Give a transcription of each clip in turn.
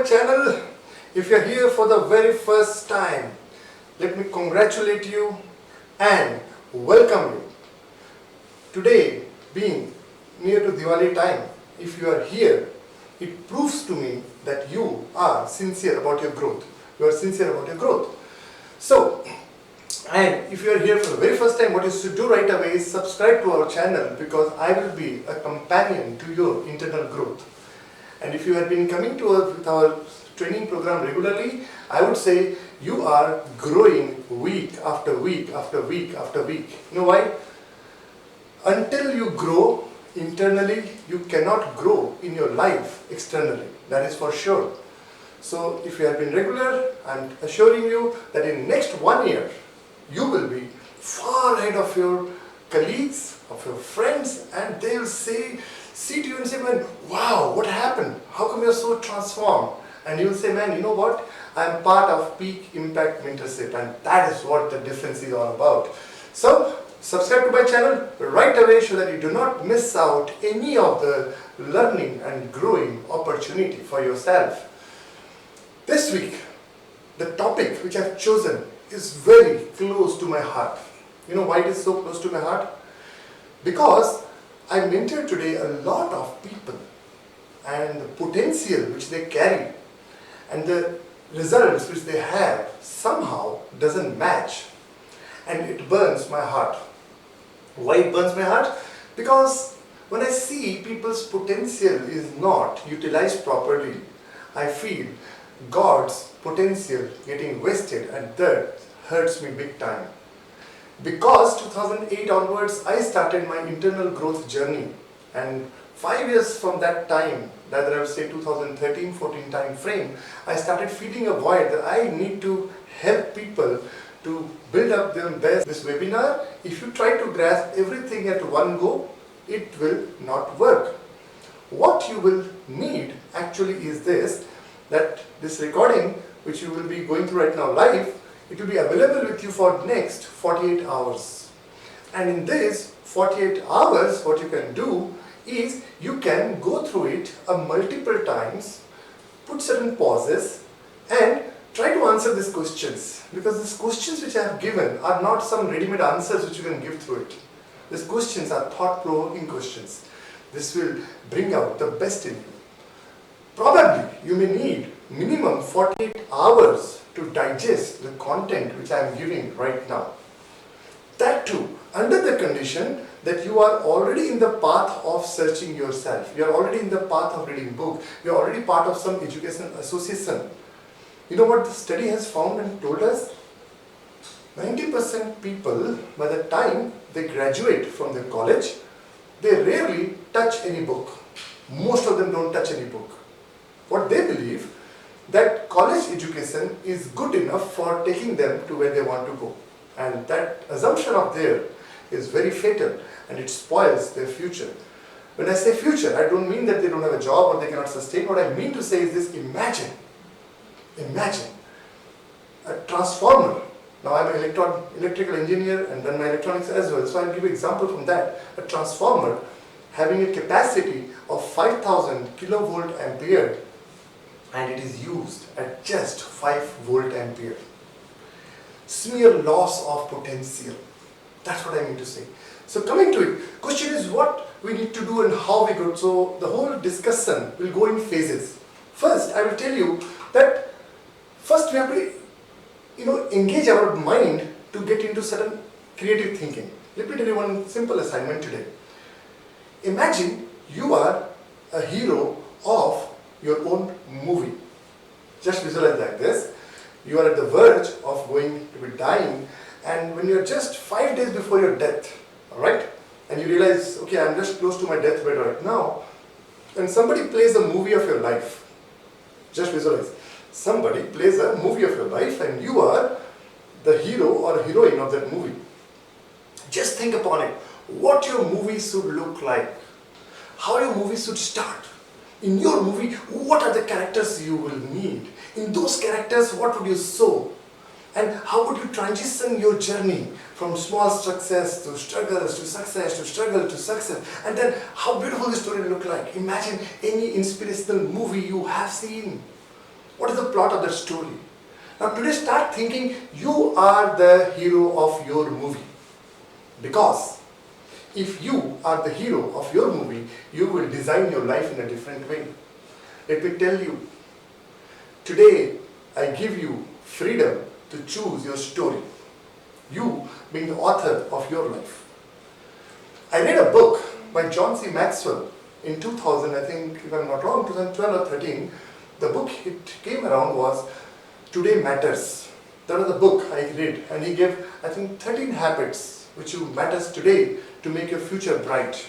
my channel. If you're here for the very first time, let me congratulate you and welcome you. Today being near to Diwali time, if you are here, it proves to me that you are sincere about your growth. You are sincere about your growth. So, and if you are here for the very first time, what you should do right away is subscribe to our channel, because I will be a companion to your internal growth. And if you have been coming to us with our training program regularly, I would say you are growing week after week after week after week. You know why? Until you grow internally, you cannot grow in your life externally. That is for sure. So if you have been regular, I'm assuring you that in next 1 year, you will be far ahead of your colleagues, of your friends, and they will see to you and say, man, wow, what happened? How come you're so transformed? And you will say, man, you know what? I'm part of Peak Impact Mentorship, and that is what the difference is all about. So, subscribe to my channel right away so that you do not miss out any of the learning and growing opportunity for yourself. This week, the topic which I've chosen is very close to my heart. You know why it is so close to my heart? Because I mentor today a lot of people, and the potential which they carry and the results which they have somehow doesn't match, and it burns my heart. Why it burns my heart? Because when I see people's potential is not utilized properly, I feel God's potential getting wasted, and that hurts me big time. Because 2008 onwards, I started my internal growth journey, and 5 years from that time, rather I would say 2013-14 time frame, I started feeling a void that I need to help people to build up their best. This webinar, if you try to grasp everything at one go, it will not work. What you will need actually is this, that this recording which you will be going through right now live, it will be available with you for next 48 hours. And in this 48 hours, what you can do is you can go through it multiple times, put certain pauses, and try to answer these questions. Because these questions which I have given are not some ready-made answers which you can give through it. These questions are thought-provoking questions. This will bring out the best in you. Probably you may need minimum 48 hours to digest the content which I am giving right now. That too, under the condition that you are already in the path of searching yourself. You are already in the path of reading book. You are already part of some education association. You know what the study has found and told us? 90% people, by the time they graduate from their college, they rarely touch any book. Most of them don't touch any book. What they believe, that college education is good enough for taking them to where they want to go. And that assumption of theirs is very fatal, and it spoils their future. When I say future, I don't mean that they don't have a job or they cannot sustain. What I mean to say is this: imagine a transformer. Now I'm an electrical engineer and done my electronics as well, so I'll give you an example from that. A transformer having a capacity of 5000 kilovolt ampere, and it is used at just 5 volt ampere. Smear loss of potential. That's what I mean to say. So coming to it, question is what we need to do and how we go. So the whole discussion will go in phases. First, I will tell you that first we have to engage our mind to get into certain creative thinking. Let me tell you one simple assignment today. Imagine you are a hero of your own movie. Just visualize like this. You are at the verge of going to be dying, and when you are just 5 days before your death, alright, and you realize, okay, I'm just close to my deathbed right now, and somebody plays a movie of your life. Just visualize. Somebody plays a movie of your life, and you are the hero or heroine of that movie. Just think upon it. What your movie should look like. How your movie should start. In your movie, what are the characters you will need? In those characters, what would you sow? And how would you transition your journey from small success to struggles to success to struggle to success? And then how beautiful the story will look like. Imagine any inspirational movie you have seen. What is the plot of that story? Now today start thinking you are the hero of your movie. Because if you are the hero of your movie, you will design your life in a different way. Let me tell you, today I give you freedom to choose your story. You being the author of your life. I read a book by John C. Maxwell in 2000, I think, if I'm not wrong, 2012 or 13. The book it came around was Today Matters. That was the book I read, and he gave, I think, 13 habits which you matters today to make your future bright.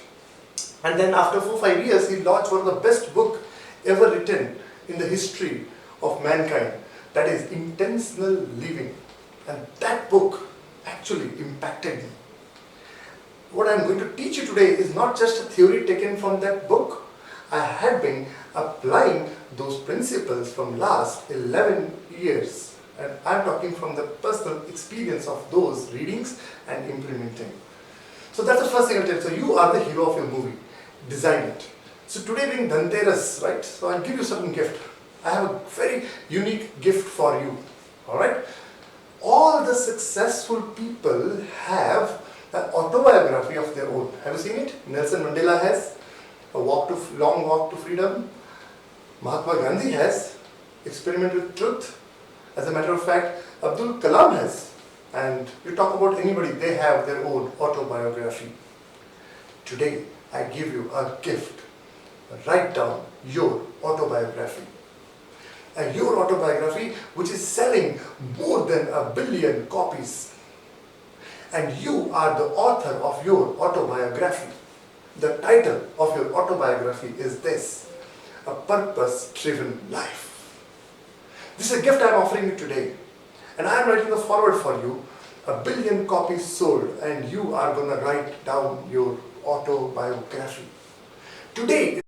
And then after 4-5 years, he launched one of the best book ever written in the history of mankind. That is Intentional Living. And that book actually impacted me. What I'm going to teach you today is not just a theory taken from that book. I had been applying those principles from last 11 years. And I'm talking from the personal experience of those readings and implementing. So that's the first thing I'll tell you. So you are the hero of your movie. Design it. So today being Dhanteras, right? So I'll give you certain gift. I have a very unique gift for you. Alright? All the successful people have an autobiography of their own. Have you seen it? Nelson Mandela has a long walk to freedom. Mahatma Gandhi has Experiment with Truth. As a matter of fact, Abdul Kalam has. And you talk about anybody, they have their own autobiography. Today, I give you a gift. Write down your autobiography. And your autobiography, which is selling more than 1 billion copies. And you are the author of your autobiography. The title of your autobiography is this: A Purpose-Driven Life. This is a gift I am offering you today. And I am writing the foreword for you. 1 billion copies sold, and you are going to write down your autobiography. Today,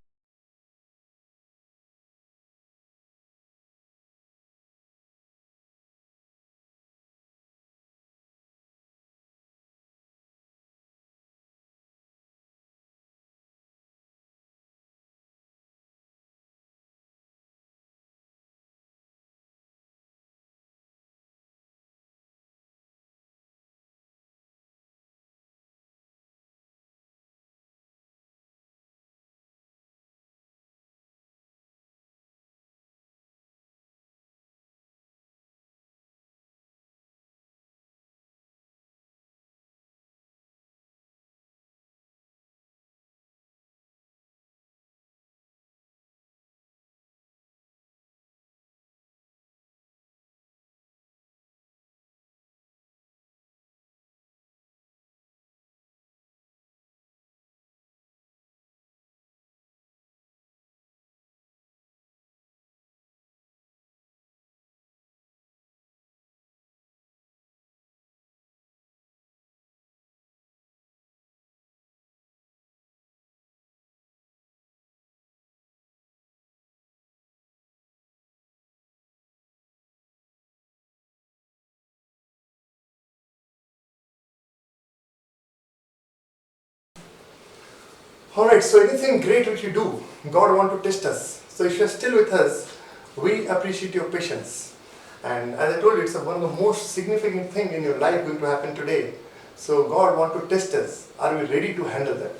alright, so anything great which you do, God wants to test us. So if you're still with us, we appreciate your patience. And as I told you, it's one of the most significant thing in your life going to happen today. So God wants to test us. Are we ready to handle that?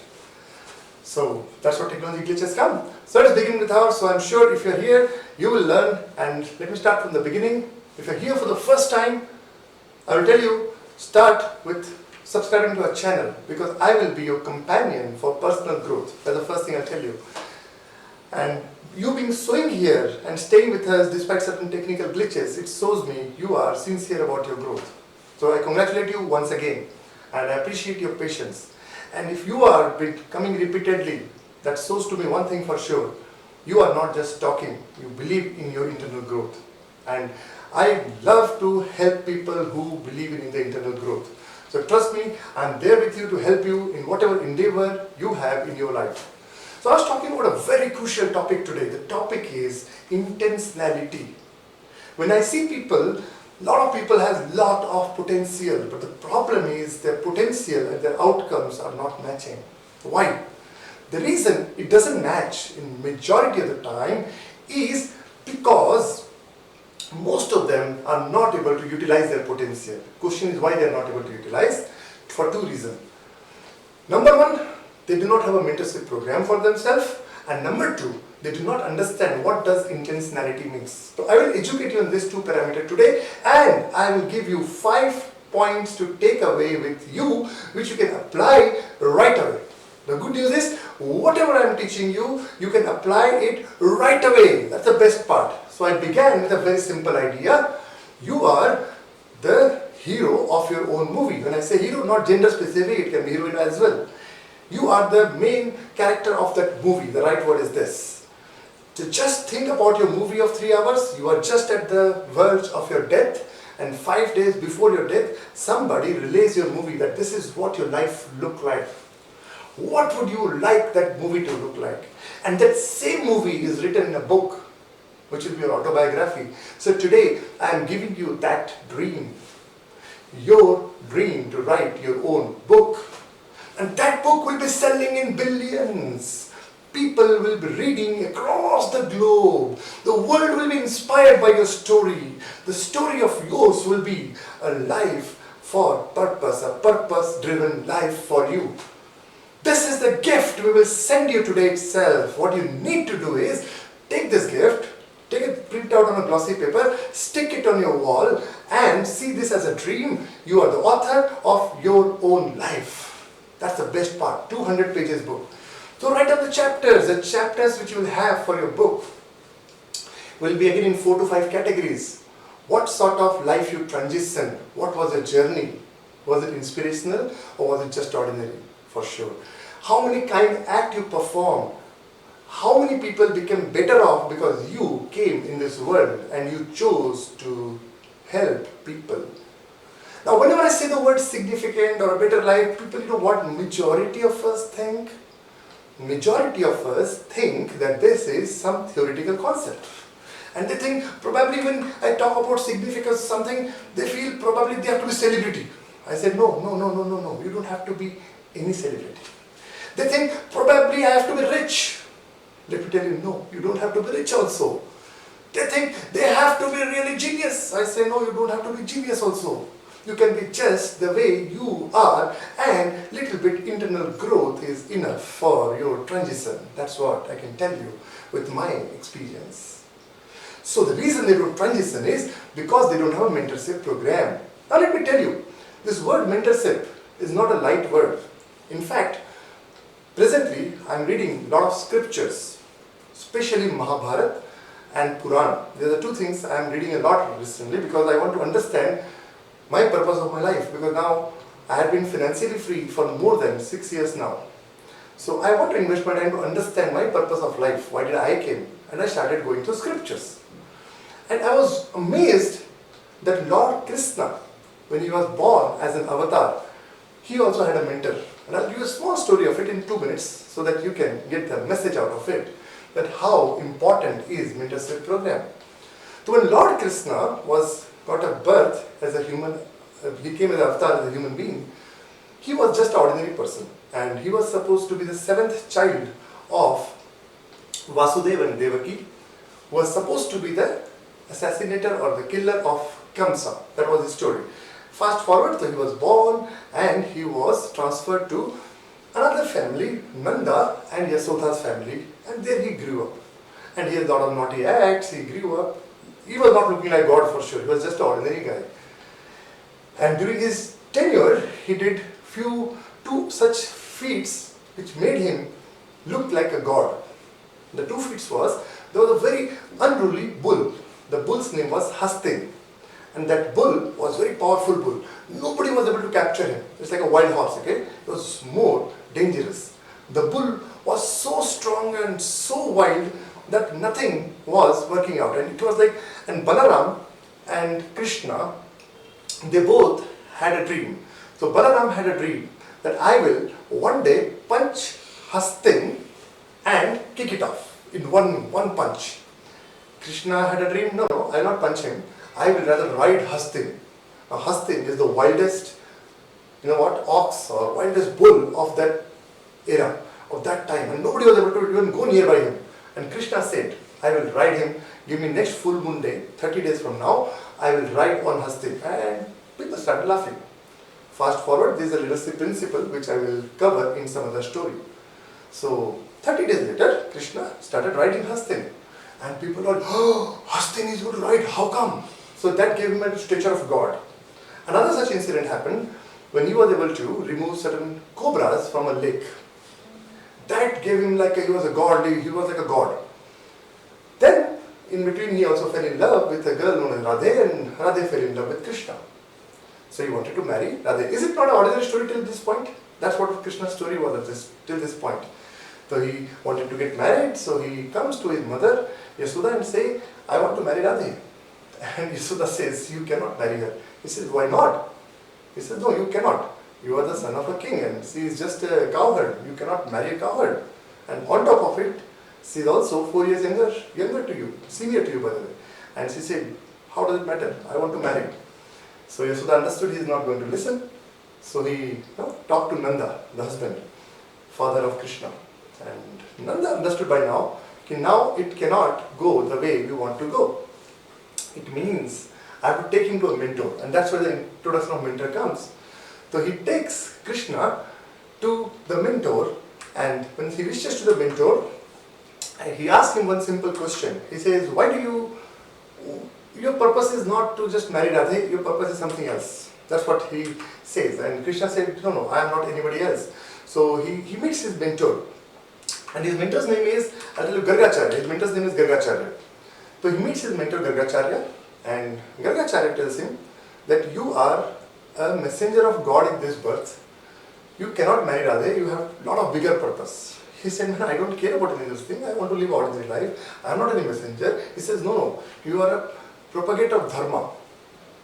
So that's what technology glitches come. So let's begin with ours. So I'm sure if you're here, you will learn. And let me start from the beginning. If you're here for the first time, I will tell you, start with subscribing to our channel, because I will be your companion for personal growth. That's the first thing I'll tell you. And you being sewing here and staying with us despite certain technical glitches, it shows me you are sincere about your growth. So I congratulate you once again, and I appreciate your patience. And if you are coming repeatedly, that shows to me one thing for sure: you are not just talking, you believe in your internal growth. And I love to help people who believe in the internal growth. So trust me, I'm there with you to help you in whatever endeavor you have in your life. So I was talking about a very crucial topic today. The topic is intentionality. When I see people, a lot of people have a lot of potential, but the problem is their potential and their outcomes are not matching. Why? The reason it doesn't match in majority of the time is because most of them are not able to utilize their potential. Question is why they are not able to utilize? For two reasons. Number one, they do not have a mentorship program for themselves, and number two, they do not understand what does intentionality means. So I will educate you on these two parameters today, and I will give you 5 points to take away with you, which you can apply right away. The good news is, whatever I am teaching you, you can apply it right away. That's the best part. So I began with a very simple idea. You are the hero of your own movie. When I say hero, not gender specific, it can be heroine as well. You are the main character of that movie. The right word is this. To just think about your movie of 3 hours, you are just at the verge of your death, and 5 days before your death, somebody relays your movie that this is what your life look like. What would you like that movie to look like? And that same movie is written in a book, which will be your autobiography. So today, I am giving you that dream. Your dream to write your own book. And that book will be selling in billions. People will be reading across the globe. The world will be inspired by your story. The story of yours will be a life for purpose, a purpose-driven life for you. This is the gift we will send you today itself. What you need to do is take this gift, take it, print out on a glossy paper, stick it on your wall, and see this as a dream. You are the author of your own life. That's the best part. 200 pages book. So write down the chapters which you will have for your book will be again in 4 to 5 categories. What sort of life you transitioned? What was your journey? Was it inspirational or was it just ordinary? For sure. How many kind act you performed? How many people became better off because you came in this world and you chose to help people? Now whenever I say the word significant or a better life, people, you know what majority of us think? Majority of us think that this is some theoretical concept. And they think probably when I talk about significance something, they feel probably they have to be celebrity. I said no, you don't have to be any celebrity. They think probably I have to be rich. Let me tell you, no, you don't have to be rich also. They think they have to be really genius. I say no, you don't have to be genius also. You can be just the way you are, and little bit internal growth is enough for your transition. That's what I can tell you with my experience. So the reason they don't transition is because they don't have a mentorship program. Now let me tell you, this word mentorship is not a light word. In fact, presently I am reading a lot of scriptures, especially Mahabharata and Puran. These are the two things I am reading a lot recently because I want to understand my purpose of my life, because now I have been financially free for more than 6 years now. So I want to invest my time to understand my purpose of life. Why did I came? And I started going to scriptures. And I was amazed that Lord Krishna, when he was born as an avatar, he also had a mentor. And I'll give you a small story of it in 2 minutes so that you can get the message out of it, that how important is mentorship program. So when Lord Krishna got a birth as a human, he came as an avatar as a human being, he was just an ordinary person. And he was supposed to be the 7th child of Vasudeva and Devaki, who was supposed to be the assassinator or the killer of Kamsa. That was his story. Fast forward, so he was born and he was transferred to another family, Nanda and Yasodha's family, and there he grew up. And he had a lot of naughty acts, he grew up. He was not looking like God for sure, he was just an ordinary guy. And during his tenure, he did two such feats which made him look like a god. The 2 feats was, there was a very unruly bull. The bull's name was Hastin. And that bull was a very powerful bull. Nobody was able to capture him. It's like a wild horse, okay? It was more dangerous. The bull was so strong and so wild that nothing was working out. And it was like, and Balaram and Krishna, they both had a dream. So Balaram had a dream that I will one day punch Hastin and kick it off in one punch. Krishna had a dream, no, I will not punch him. I will rather ride Hastin. Now Hastin is the wildest, ox or wildest bull of that era, of that time. And nobody was able to even go nearby him. And Krishna said, I will ride him. Give me next full moon day, 30 days from now, I will ride on Hasti. And people started laughing. Fast forward, there is a leadership principle which I will cover in some other story. So 30 days later, Krishna started riding Hastin. And people were, oh, Hastin is going to ride, how come? So that gave him a stature of God. Another such incident happened when he was able to remove certain cobras from a lake. That gave him like he was a god, he was like a god. Then, in between, he also fell in love with a girl known as Radhe, and Radhe fell in love with Krishna. So he wanted to marry Radhe. Is it not an ordinary story till this point? That's what Krishna's story was till this point. So he wanted to get married, so he comes to his mother, Yashoda, and say, I want to marry Radhe. And Yashoda says, you cannot marry her. He says, why not? He says, no, you cannot. You are the son of a king and she is just a cowherd. You cannot marry a cowherd. And on top of it, she is also 4 years younger to you, senior to you by the way. And she said, how does it matter? I want to marry. So Yashoda understood he is not going to listen. So he talked to Nanda, the husband, father of Krishna. And Nanda understood by now, now it cannot go the way we want to go. It means I have to take him to a mentor, and that's where the introduction of mentor comes. So he takes Krishna to the mentor, and when he reaches to the mentor, he asks him one simple question. He says, why do your purpose is not to just marry Radhe, your purpose is something else. That's what he says. And Krishna said, no, I am not anybody else. So he meets his mentor. And his mentor's name is, I'll tell you, Gargacharya. His mentor's name is Gargacharya. So he meets his mentor Gargacharya, and Gargacharya tells him that you are a messenger of God in this birth. You cannot marry Radhe, you have a lot of bigger purpose. He said, man, I don't care about any of those things, I want to live ordinary life, I am not any messenger. He says, no, you are a propagator of dharma.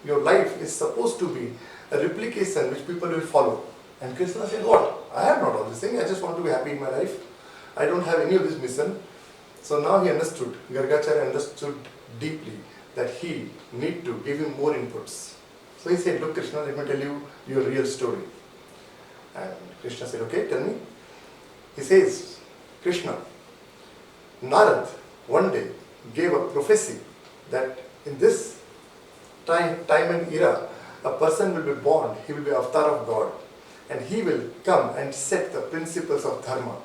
Your life is supposed to be a replication which people will follow. And Krishna said, what? I have not all these things, I just want to be happy in my life. I don't have any of this mission. So now he understood, Gargacharya understood deeply that he need to give him more inputs. So he said, look Krishna, let me tell you your real story. And Krishna said, okay, tell me. He says, Krishna, Narad one day gave a prophecy that in this time and era, a person will be born, he will be avatar of God, and he will come and set the principles of dharma,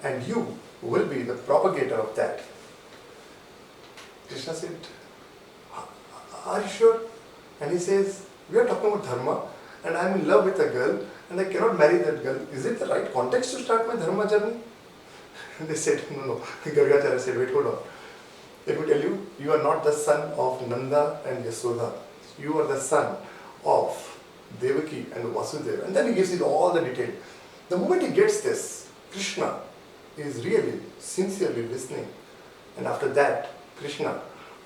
and you will be the propagator of that. Krishna said, are you sure? And he says, we are talking about dharma, and I am in love with a girl, and I cannot marry that girl. Is it the right context to start my dharma journey? And they said, no. Gargacharya said, wait, hold on. Let me tell you, you are not the son of Nanda and Yashoda. You are the son of Devaki and Vasudeva. And then he gives you all the detail. The moment he gets this, Krishna is really sincerely listening. And after that, Krishna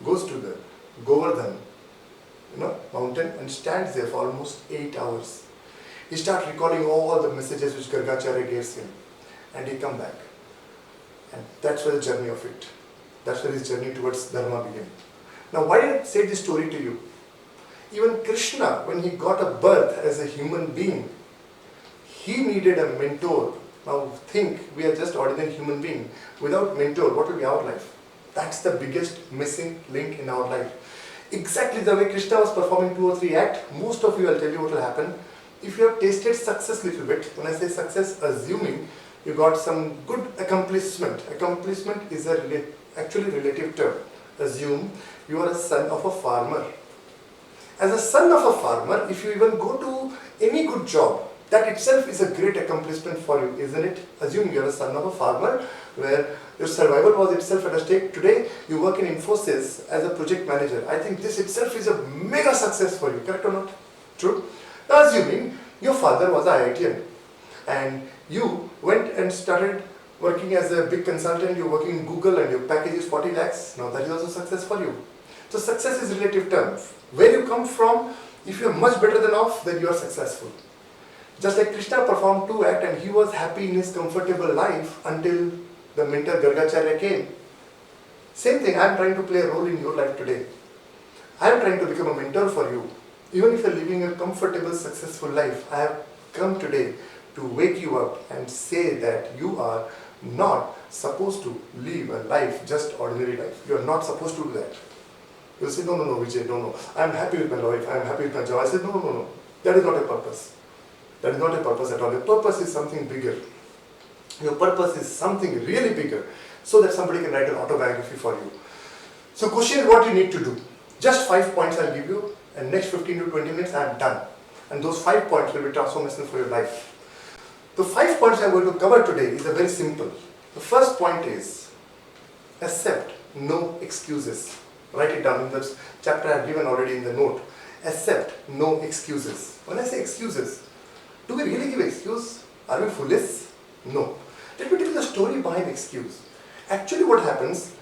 goes to the Govardhan mountain and stands there for almost 8 hours. He starts recalling all the messages which Gargacharya gives him, and he comes back. And that's where the journey of it. That's where his journey towards Dharma began. Now why did I say this story to you? Even Krishna, when he got a birth as a human being, he needed a mentor. Now think, we are just ordinary human being. Without mentor, what will be our life? That's the biggest missing link in our life. Exactly the way Krishna was performing 2 or 3 acts, most of you, I'll tell you what will happen. If you have tasted success a little bit, when I say success, assuming you got some good accomplishment. Accomplishment is actually relative term. Assume you are a son of a farmer. As a son of a farmer, if you even go to any good job, that itself is a great accomplishment for you, isn't it? Assume you are a son of a farmer where your survival was itself at a stake. Today, you work in Infosys as a project manager. I think this itself is a mega success for you, correct or not? True? Now assuming your father was an IITian and you went and started working as a big consultant, you're working in Google and your package is 40 lakhs. Now that is also success for you. So success is relative terms. Where you come from, if you are much better than off, then you are successful. Just like Krishna performed 2 acts and he was happy in his comfortable life until the mentor Gargacharya came. Same thing, I am trying to play a role in your life today. I am trying to become a mentor for you. Even if you are living a comfortable, successful life, I have come today to wake you up and say that you are not supposed to live a life, just ordinary life. You are not supposed to do that. You'll say, no, Vijay, no. I'm happy with my life, I'm happy with my job. I said, no. That is not a purpose. That is not a purpose at all. Your purpose is something bigger. Your purpose is something really bigger, so that somebody can write an autobiography for you. So question is what you need to do. Just 5 points I'll give you, and next 15 to 20 minutes I'm done. And those 5 points will be transformational for your life. The 5 points I'm going to cover today is very simple. The first point is accept no excuses. Write it down in the chapter I've given already in the note. Accept no excuses. When I say excuses, do we really give excuse? Are we foolish? No. Let me tell you the story behind excuse. Actually what happens,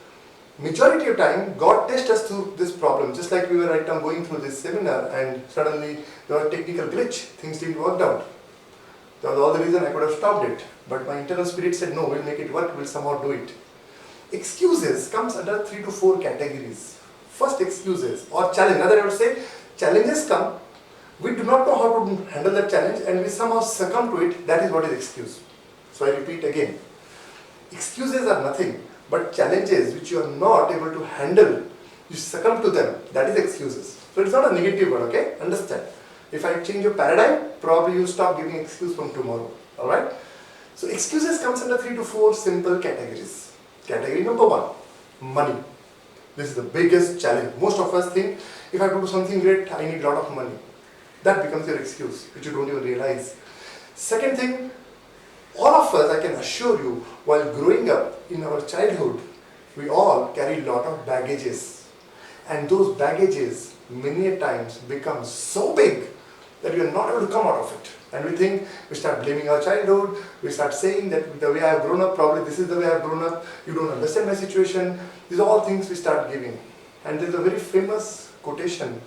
majority of time God tests us through this problem. Just like we were right now going through this seminar and suddenly there was a technical glitch, things didn't work out. That was all the reason I could have stopped it. But my internal spirit said no, we'll make it work, we'll somehow do it. Excuses comes under 3 to 4 categories. First, excuses or challenge. Another I would say, challenges come, we do not know how to handle that challenge and we somehow succumb to it, that is what is excuse. So I repeat again, excuses are nothing but challenges which you are not able to handle, you succumb to them, that is excuses. So it's not a negative word, okay? Understand. If I change your paradigm, probably you stop giving excuse from tomorrow, alright? So excuses comes under 3 to 4 simple categories. Category number 1, money. This is the biggest challenge. Most of us think, if I do something great, I need a lot of money. That becomes your excuse, which you don't even realize. Second thing, all of us, I can assure you, while growing up in our childhood, we all carry a lot of baggages. And those baggages, many a times, become so big that we are not able to come out of it. And we think, we start blaming our childhood, we start saying that the way I have grown up, probably this is the way I have grown up, you don't understand my situation. These are all things we start giving. And there is a very famous quotation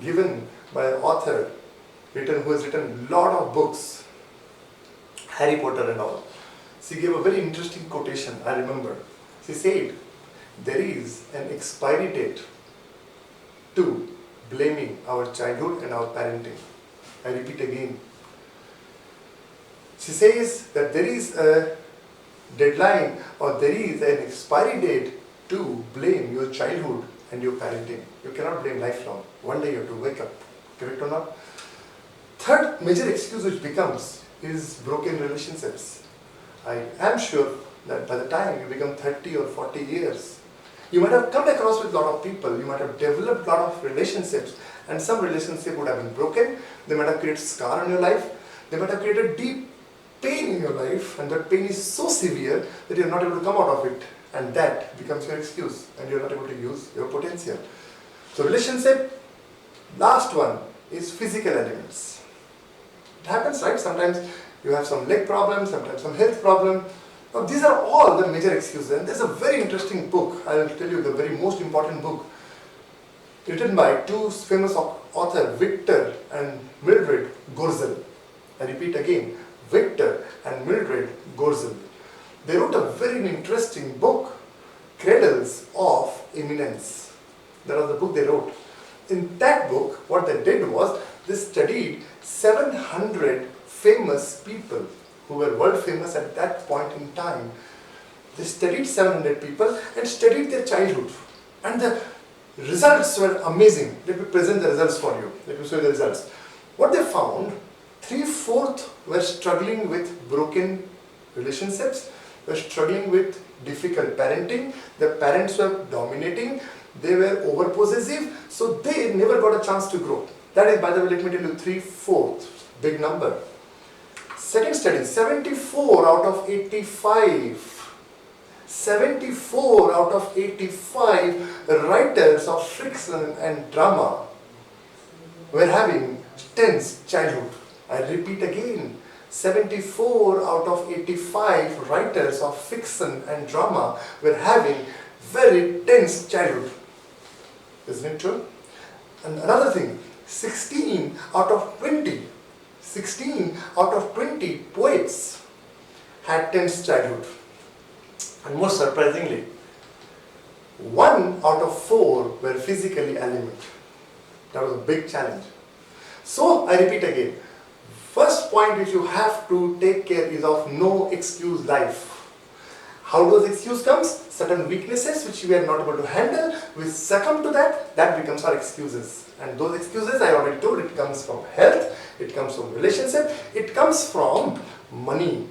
given by an author who has written a lot of books, Harry Potter and all. She gave a very interesting quotation, I remember. She said, there is an expiry date to blaming our childhood and our parenting. I repeat again. She says that there is a deadline or there is an expiry date to blame your childhood and your parenting. You cannot blame lifelong. One day you have to wake up. Correct or not? Third major excuse which becomes is broken relationships. I am sure that by the time you become 30 or 40 years, you might have come across with a lot of people, you might have developed a lot of relationships, and some relationship would have been broken, they might have created scar in your life, they might have created deep pain in your life, and that pain is so severe that you are not able to come out of it, and that becomes your excuse, and you are not able to use your potential. So relationship, last one is physical elements. It happens, right? Sometimes you have some leg problem, sometimes some health problem. Now these are all the major excuses, and there's a very interesting book, I will tell you the very most important book, written by two famous authors, Victor and Mildred Gorzel. I repeat again, Victor and Mildred Gorzel. They wrote a very interesting book, Cradles of Eminence. That was the book they wrote. In that book, what they did was, they studied 700 famous people who were world famous at that point in time. They studied 700 people and studied their childhood. And the results were amazing. Let me present the results for you. Let me show you the results. What they found, 3/4 were struggling with broken relationships, were struggling with difficult parenting, their parents were dominating, they were over-possessive, so they never got a chance to grow. That is, by the way, let me tell you, 3/4, big number. Second study, 74 out of 85. 74 out of 85 writers of fiction and drama were having tense childhood. I repeat again, 74 out of 85 writers of fiction and drama were having very tense childhood. Isn't it true? And another thing, 16 out of 20 poets had tense childhood. And most surprisingly, 1 out of 4 were physically anemic. That was a big challenge. So, I repeat again, first point which you have to take care is of no excuse life. How those excuses comes? Certain weaknesses which we are not able to handle, we succumb to that, that becomes our excuses. And those excuses, I already told, it comes from health, it comes from relationship, it comes from money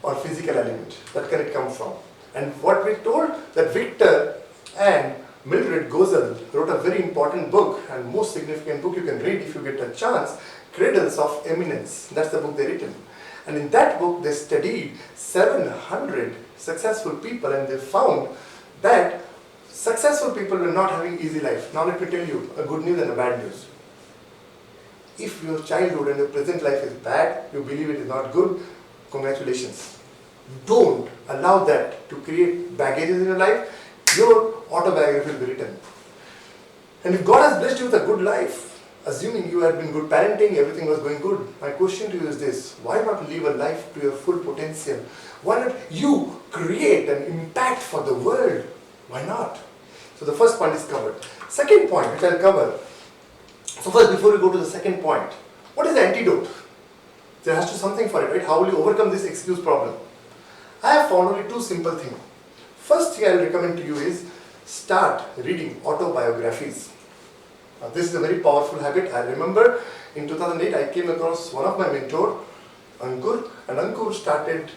or physical element. That can it come from. And what we told, that Victor and Mildred Gozel wrote a very important book and most significant book you can read if you get a chance, Cradles of Eminence. That's the book they written. And in that book they studied 700 successful people and they found that successful people were not having easy life. Now let me tell you a good news and a bad news. If your childhood and your present life is bad, you believe it is not good, congratulations. Don't allow that to create baggages in your life. Your autobiography will be written. And if God has blessed you with a good life, assuming you had been good parenting, everything was going good, my question to you is this: why not live a life to your full potential? Why not you create an impact for the world? Why not? So the first point is covered. Second point which I'll cover. So first, before we go to the second point, what is the antidote? There has to be something for it, right? How will you overcome this excuse problem? I have found only two simple things. First thing I will recommend to you is start reading autobiographies. Now, this is a very powerful habit. I remember in 2008 I came across one of my mentor, Ankur, and Ankur started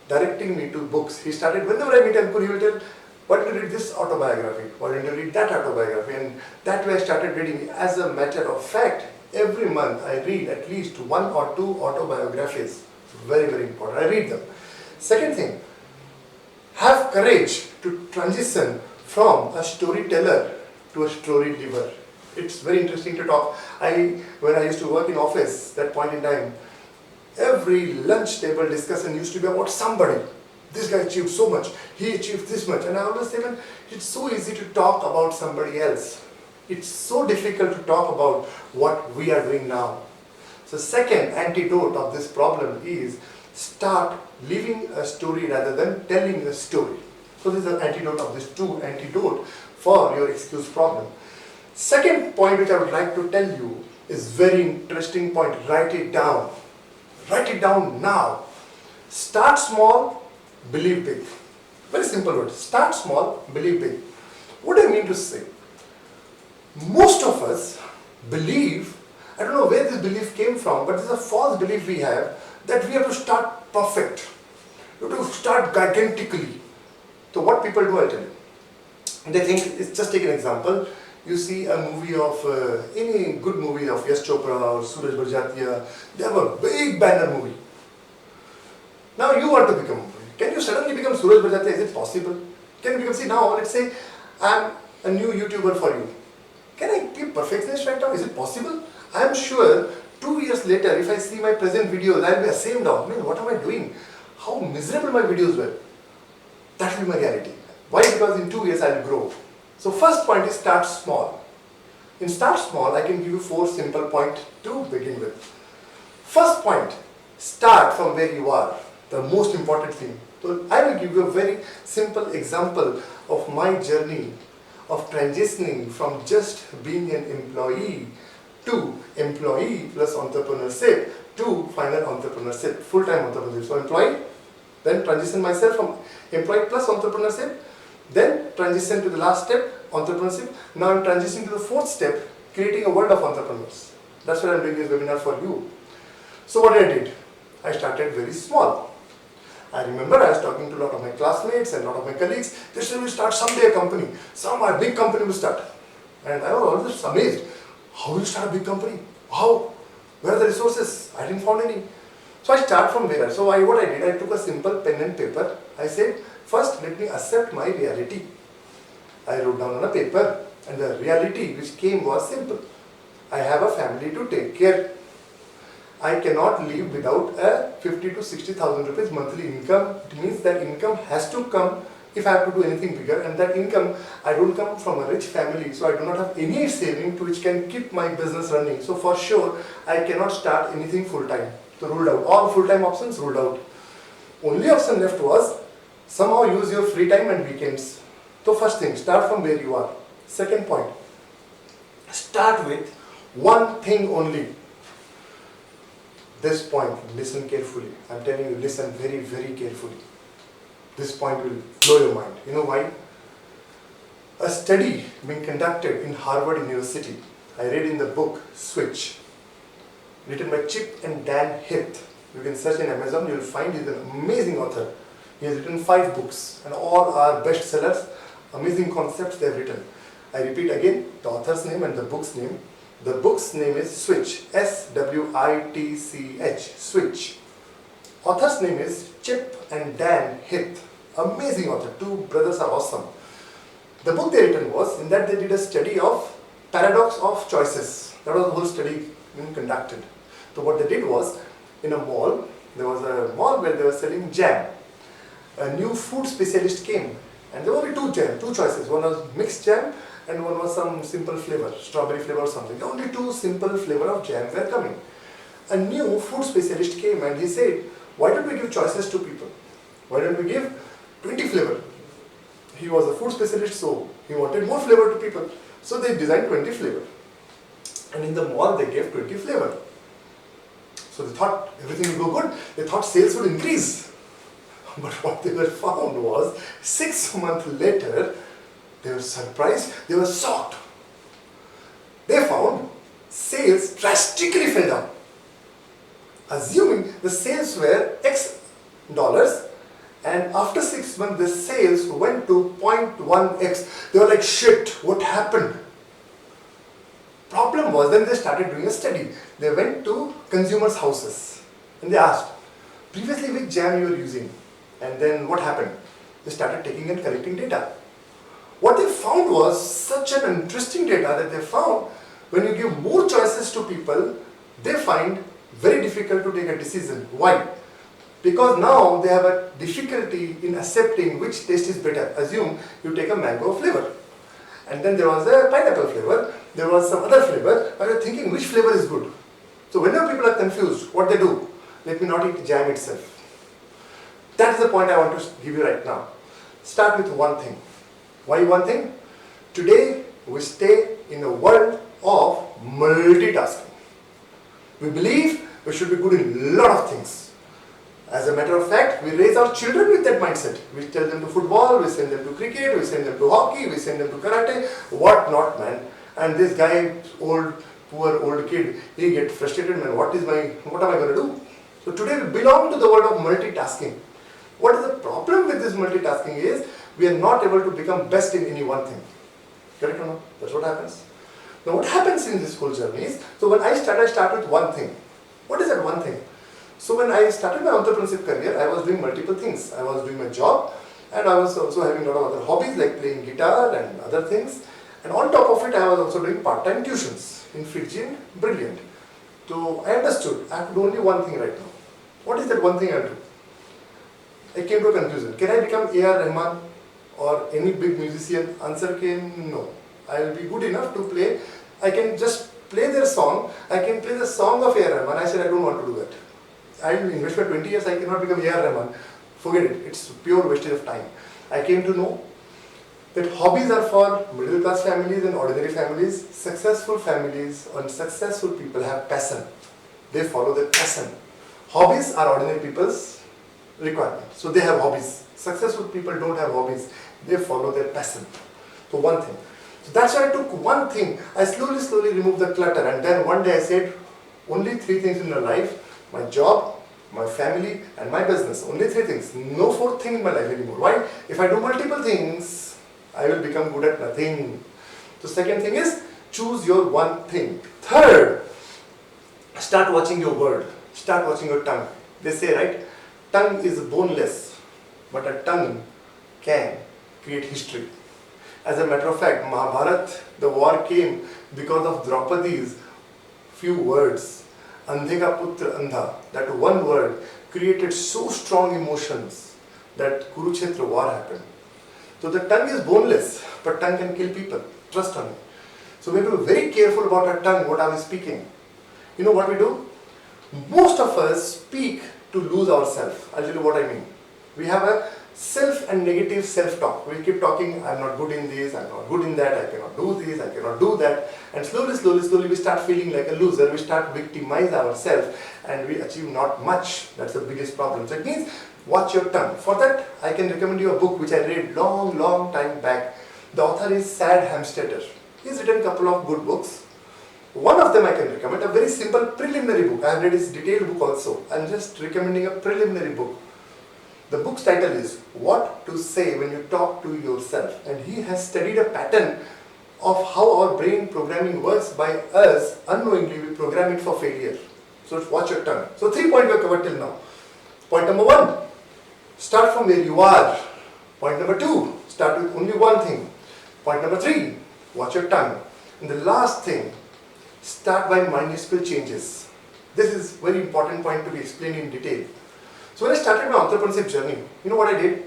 directing me to books. He started, whenever I meet Ankur, he will tell, why don't you read this autobiography? Why don't you read that autobiography? And that way I started reading. As a matter of fact, every month I read at least 1 or 2 autobiographies. Very, very important. I read them. Second thing, have courage to transition from a storyteller to a story giver. It's very interesting to talk. When I used to work in office, that point in time, every lunch table discussion used to be about somebody. This guy achieved so much, he achieved this much. And I always say, man, it's so easy to talk about somebody else. It's so difficult to talk about what we are doing now. So second antidote of this problem is start living a story rather than telling a story. So this is an antidote of this two antidote for your excuse problem. Second point which I would like to tell you is very interesting point. Write it down. Write it down now. Start small, believe big. Very simple word. Start small, believe big. What do I mean to say? Most of us believe, I don't know where this belief came from, but it's a false belief we have that we have to start perfect. We have to start gigantically. So what people do, I'll tell you. They think, just take an example. You see a movie of, any good movie of Yash Chopra or Suraj Barjatya, they have a big banner movie. Now you want to become, can you suddenly become Suraj Barjatya? Is it possible? Can you become, see now, let's say, I'm a new YouTuber for you. Can I be a perfectionist right now? Is it possible? I am sure 2 years later, if I see my present videos, I'll be ashamed of, man, what am I doing? How miserable my videos were. That will be my reality. Why? Because in 2 years I'll grow. So first point is start small. In start small, I can give you 4 simple points to begin with. First point, start from where you are. The most important thing. So I will give you a very simple example of my journey of transitioning from just being an employee to employee plus entrepreneurship to final entrepreneurship, full-time entrepreneurship. So employee, then transition myself from employee plus entrepreneurship, then transition to the last step, entrepreneurship. Now I'm transitioning to the 4th step, creating a world of entrepreneurs. That's why I'm doing this webinar for you. So what I did? I started very small. I remember I was talking to a lot of my classmates and a lot of my colleagues. They said, we'll start someday a company. A big company will start. And I was always amazed. How will you start a big company? How? Where are the resources? I didn't find any. So I start from there. So what I did, I took a simple pen and paper. I said, first let me accept my reality. I wrote down on a paper, and the reality which came was simple. I have a family to take care. I cannot live without a 50 to 60,000 rupees monthly income. It means that income has to come if I have to do anything bigger, and that income, I don't come from a rich family, so I do not have any saving to which can keep my business running. So for sure, I cannot start anything full-time. So ruled out. All full-time options ruled out. Only option left was somehow use your free time and weekends. So first thing, start from where you are. Second point, start with one thing only. This point, listen carefully. I'm telling you, listen very, very carefully. This point will blow your mind. You know why? A study being conducted in Harvard University, I read in the book Switch, written by Chip and Dan Heath. You can search in Amazon, you will find he's an amazing author. He has written 5 books and all are bestsellers, amazing concepts they have written. I repeat again the author's name and the book's name. The book's name is Switch, S-W-I-T-C-H, Switch. Author's name is Chip and Dan Heath. Amazing author, 2 brothers are awesome. The book they written was, in that they did a study of paradox of choices. That was the whole study being conducted. So what they did was, in a mall, there was a mall where they were selling jam. A new food specialist came and there were only 2 choices. One was mixed jam and one was some simple flavor, strawberry flavor or something. Only 2 simple flavor of jam were coming. A new food specialist came and he said, why don't we give choices to people? Why don't we give 20 flavor? He was a food specialist, so he wanted more flavor to people. So they designed 20 flavor. And in the mall they gave 20 flavor. So they thought everything would go good. They thought sales would increase. But what they were found was, 6 months later, they were surprised, they were shocked. They found sales drastically fell down. Assuming the sales were X dollars, and after 6 months the sales went to 0.1x. They were like, shit, what happened? Problem was, then they started doing a study. They went to consumers' houses and they asked, previously which jam you were using? And then what happened? They started taking and collecting data. What they found was such an interesting data that they found when you give more choices to people, they find very difficult to take a decision. Why? Because now they have a difficulty in accepting which taste is better. Assume you take a mango flavor and then there was a pineapple flavor, there was some other flavor, but you're thinking which flavor is good. So whenever people are confused, what they do? Let me not eat jam itself. That is the point I want to give you right now. Start with one thing. Why one thing? Today we stay in a world of multitasking. We believe we should be good in a lot of things. As a matter of fact, we raise our children with that mindset. We tell them to football, we send them to cricket, we send them to hockey, we send them to karate, what not, man. And this guy, poor old kid, he gets frustrated, man, what am I going to do? So today we belong to the world of multitasking. What is the problem with this multitasking is, we are not able to become best in any one thing. Correct or not? That's what happens. Now what happens in this whole journey is, so when I start with one thing. What is that one thing? So when I started my entrepreneurship career, I was doing multiple things. I was doing my job and I was also having a lot of other hobbies like playing guitar and other things. And on top of it, I was also doing part-time tuitions in Fijian, brilliant. So I understood, I have to do only one thing right now. What is that one thing I will do? I came to a conclusion. Can I become A.R. Rahman or any big musician? Answer came no. I will be good enough to play. I can just play their song. I can play the song of A.R. Rahman. I said I don't want to do that. I will invest for 20 years. I cannot become A.R. Rahman. Forget it. It's pure wastage of time. I came to know that hobbies are for middle class families and ordinary families. Successful families and successful people have passion. They follow their passion. Hobbies are ordinary people's requirement. So they have hobbies. Successful people don't have hobbies. They follow their passion. So one thing. So that's why I took one thing. I slowly removed the clutter, and then one day I said, only 3 things in my life: my job, my family and my business. Only 3 things. No 4th thing in my life anymore. Why? If I do multiple things, I will become good at nothing. The second thing is, choose your one thing. Third, start watching your word. Start watching your tongue. They say, right, tongue is boneless, but a tongue can create history. As a matter of fact, Mahabharat, the war came because of Draupadi's few words. Andhe ka putra andha. That one word created so strong emotions that Kurukshetra war happened. So the tongue is boneless, but tongue can kill people. Trust on me. So we have to be very careful about our tongue, what are we speaking. You know what we do? Most of us speak to lose ourselves. I'll tell you what I mean. We have a self and negative self-talk. We keep talking, I'm not good in this, I'm not good in that, I cannot do this, I cannot do that. And slowly we start feeling like a loser. We start victimize ourselves and we achieve not much. That's the biggest problem. So it means Watch your tongue. For that, I can recommend you a book which I read long time back. The author is Sad Hamstetter. He's written a couple of good books. One of them I can recommend, a very simple preliminary book. I have read his detailed book also. I'm just recommending a preliminary book. The book's title is What to Say When You Talk to Yourself. And he has studied a pattern of how our brain programming works by us. Unknowingly, we program it for failure. So watch your tongue. So 3 points we have covered till now. Point number 1, start from where you are. Point number 2, start with only one thing. Point number 3, watch your tongue. And the last thing, start by minuscule changes. This is very important point to be explained in detail. So when I started my entrepreneurship journey, you know what I did?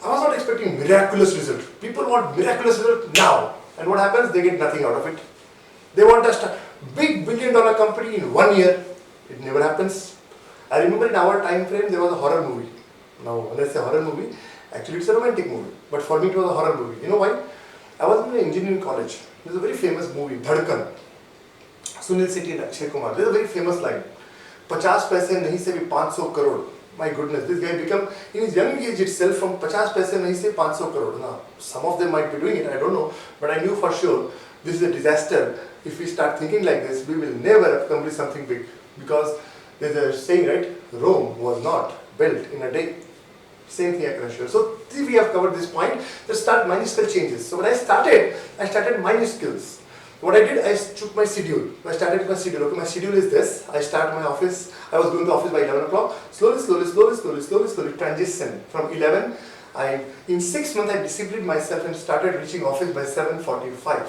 I was not expecting miraculous result. People want miraculous result now. And what happens? They get nothing out of it. They want a big billion-dollar company in 1 year. It never happens. I remember in our time frame there was a horror movie. Now when I say horror movie, actually it's a romantic movie. But for me it was a horror movie. You know why? I was in an engineering college. There's a very famous movie, Dhadkan. Sunil Sethi and Akshay Kumar. There's a very famous line. 50 paise nahi se bhi 500 crore. My goodness, this guy become, in his young age itself, from 50 paise nahi se 500 crore. Now, some of them might be doing it, I don't know. But I knew for sure, this is a disaster. If we start thinking like this, we will never accomplish something big. Because there's a saying, right? Rome was not built in a day. Same thing I can assure. So we have covered this point. Let's start minuscule changes. So when I started minuscules. What I did, I took my schedule. I started with my schedule. Okay, my schedule is this. I start my office. I was going to the office by 11 o'clock. Slowly, transition from 11. In 6 months, I disciplined myself and started reaching office by 7:45.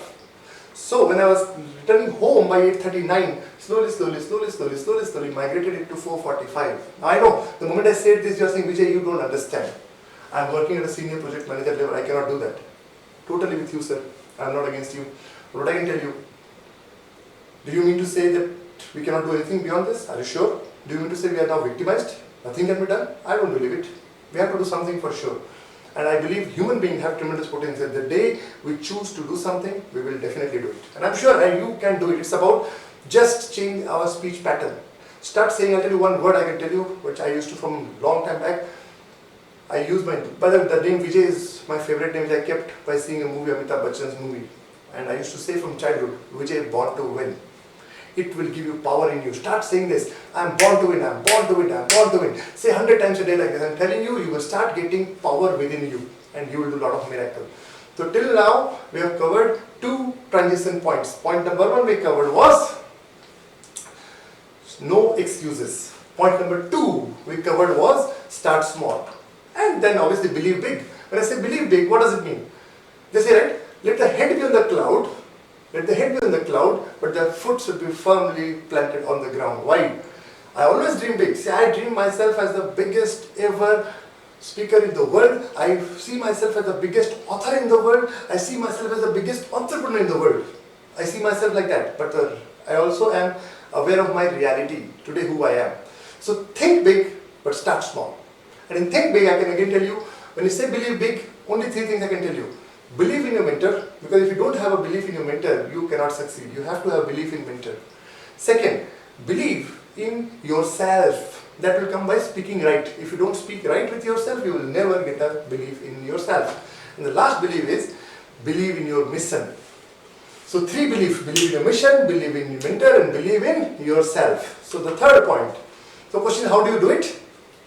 So when I was returning home by 8:39, slowly migrated it to 4:45. Now I know, the moment I said this, you are saying, Vijay, you don't understand. I am working at a senior project manager level. I cannot do that. Totally with you, sir. I am not against you. What I can tell you, do you mean to say that we cannot do anything beyond this? Are you sure? Do you mean to say we are now victimized? Nothing can be done? I don't believe it. We have to do something for sure. And I believe human beings have tremendous potential. The day we choose to do something, we will definitely do it. And I'm sure you can do it. It's about just change our speech pattern. Start saying, I'll tell you one word I can tell you, which I used to from long time back. I use the name Vijay is my favorite name, which I kept by seeing a movie, Amitabh Bachchan's movie. And I used to say from childhood, Vijay, born to win. It will give you power in you. Start saying this, I'm born to win, I'm born to win, I'm born to win. Say 100 times a day like this. I'm telling you, you will start getting power within you and you will do a lot of miracle. So till now, we have covered 2 transition points. Point number 1 we covered was no excuses. Point number 2 we covered was start small. And then obviously believe big. When I say believe big, what does it mean? They say, right? Let the head be on the cloud. Let the head be on the cloud, but the foot should be firmly planted on the ground. Why? I always dream big. See, I dream myself as the biggest ever speaker in the world. I see myself as the biggest author in the world. I see myself as the biggest entrepreneur in the world. I see myself like that. But I also am aware of my reality, today who I am. So think big, but start small. And in think big, I can again tell you, when you say believe big, only 3 things I can tell you. Believe in your mentor, because if you don't have a belief in your mentor, you cannot succeed. You have to have belief in mentor. Second, believe in yourself. That will come by speaking right. If you don't speak right with yourself, you will never get a belief in yourself. And the last belief is, believe in your mission. So 3 beliefs: believe in your mission, believe in your mentor, and believe in yourself. So the third point. So question is, how do you do it?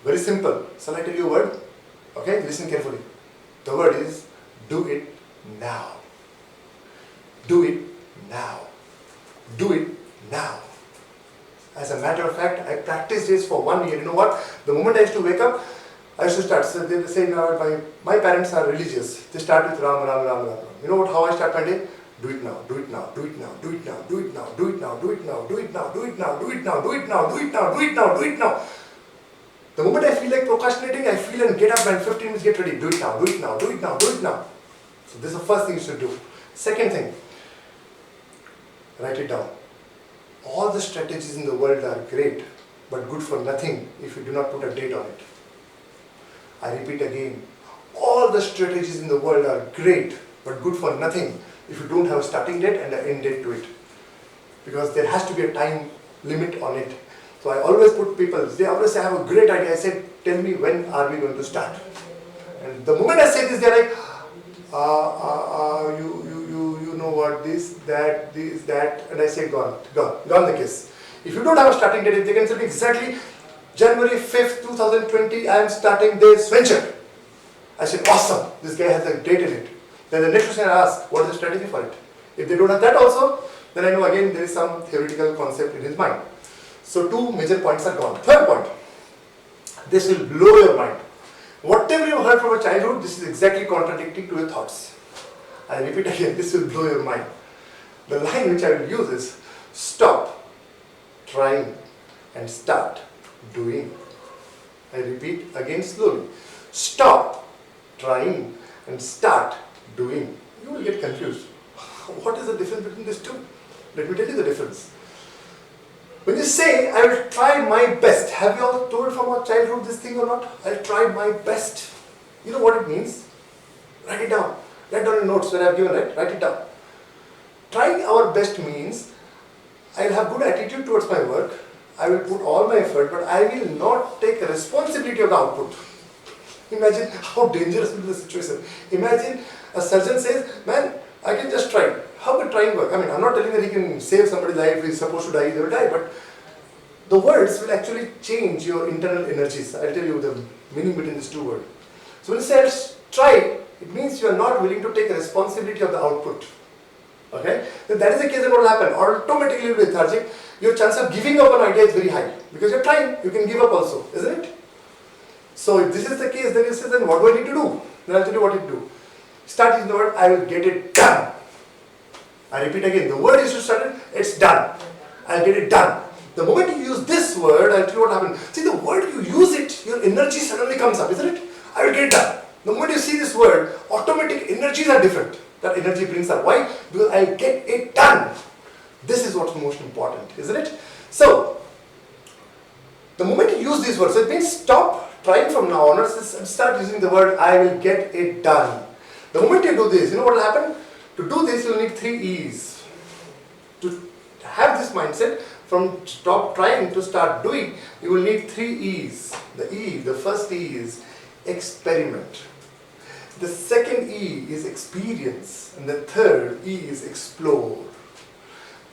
Very simple. Shall I tell you a word? Okay, listen carefully. The word is, do it now. Do it now. Do it now. As a matter of fact, I practiced this for 1 year. You know what? The moment I used to wake up, I used to start. So they say, my parents are religious. They start with Ram, Ram, Ram, Ram. You know what? How I start my day? Do it now, do it now, do it now, do it now, do it now, do it now, do it now, do it now, do it now, do it now, do it now, do it now, do it now, do it now. The moment I feel like procrastinating, I feel and get up and 15 minutes get ready. Do it now, do it now, do it now, do it now. So this is the first thing you should do. Second thing, write it down. All the strategies in the world are great, but good for nothing if you do not put a date on it. I repeat again, all the strategies in the world are great, but good for nothing if you don't have a starting date and an end date to it. Because there has to be a time limit on it. So I always put people, they always say, I have a great idea. I said, tell me when are we going to start? And the moment I say this, they're like, you know what, this, that, and I say, gone the case. If you don't have a starting date, if they can tell me exactly January 5th, 2020, I am starting this venture. I said, awesome, this guy has a date in it. Then the next question I ask, what is the strategy for it? If they don't have that also, then I know again there is some theoretical concept in his mind. So 2 major points are gone. Third point, this will blow your mind. Whatever you heard from a childhood, this is exactly contradicting to your thoughts. I repeat again, this will blow your mind. The line which I will use is, stop trying and start doing. I repeat again slowly. Stop trying and start doing. You will get confused. What is the difference between these two? Let me tell you the difference. When you say, I will try my best, have you all told from our childhood this thing or not? I'll try my best. You know what it means? Write it down. Write down your notes that I have given, right? Write it down. Trying our best means, I'll have good attitude towards my work, I will put all my effort, but I will not take responsibility of the output. Imagine how dangerous will be the situation. Imagine a surgeon says, man, I can just try. How can trying work? I mean, I'm not telling that he can save somebody's life, he's supposed to die, they will die, but the words will actually change your internal energies. I'll tell you the meaning between these two words. So when it says try, it means you are not willing to take responsibility of the output. Okay? If that is the case, then what will happen? Automatically you will be lethargic. Your chance of giving up an idea is very high. Because you're trying, you can give up also, isn't it? So if this is the case, then you say, then what do I need to do? Then I'll tell you what to do. Start using the word, I will get it done. I repeat again, the word is to start it, it's done. I'll get it done. The moment you use this word, I'll tell you what happens. See, the word you use it, your energy suddenly comes up, isn't it? I will get it done. The moment you see this word, automatic energies are different. That energy brings up. Why? Because I'll get it done. This is what's most important, isn't it? So, the moment you use these words, so it means stop trying from now onwards and start using the word I will get it done. The moment you do this, you know what will happen? To do this, you'll need 3 E's. To have this mindset, from stop trying to start doing, you will need 3 E's. The first E is experiment. The second E is experience. And the third E is explore.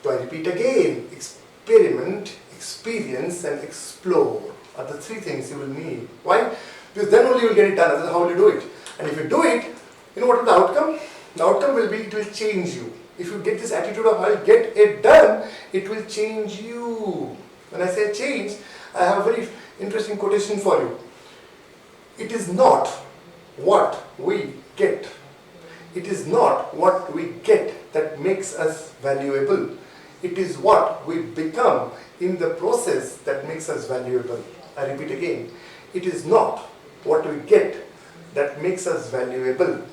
So I repeat again, experiment, experience and explore are the 3 things you will need. Why? Because then only you will get it done. Otherwise, how will you do it? And if you do it, you know what is the outcome? The outcome will be, it will change you. If you get this attitude of I'll get it done, it will change you. When I say change, I have a very interesting quotation for you. It is not what we get. It is not what we get that makes us valuable. It is what we become in the process that makes us valuable. I repeat again. It is not what we get that makes us valuable.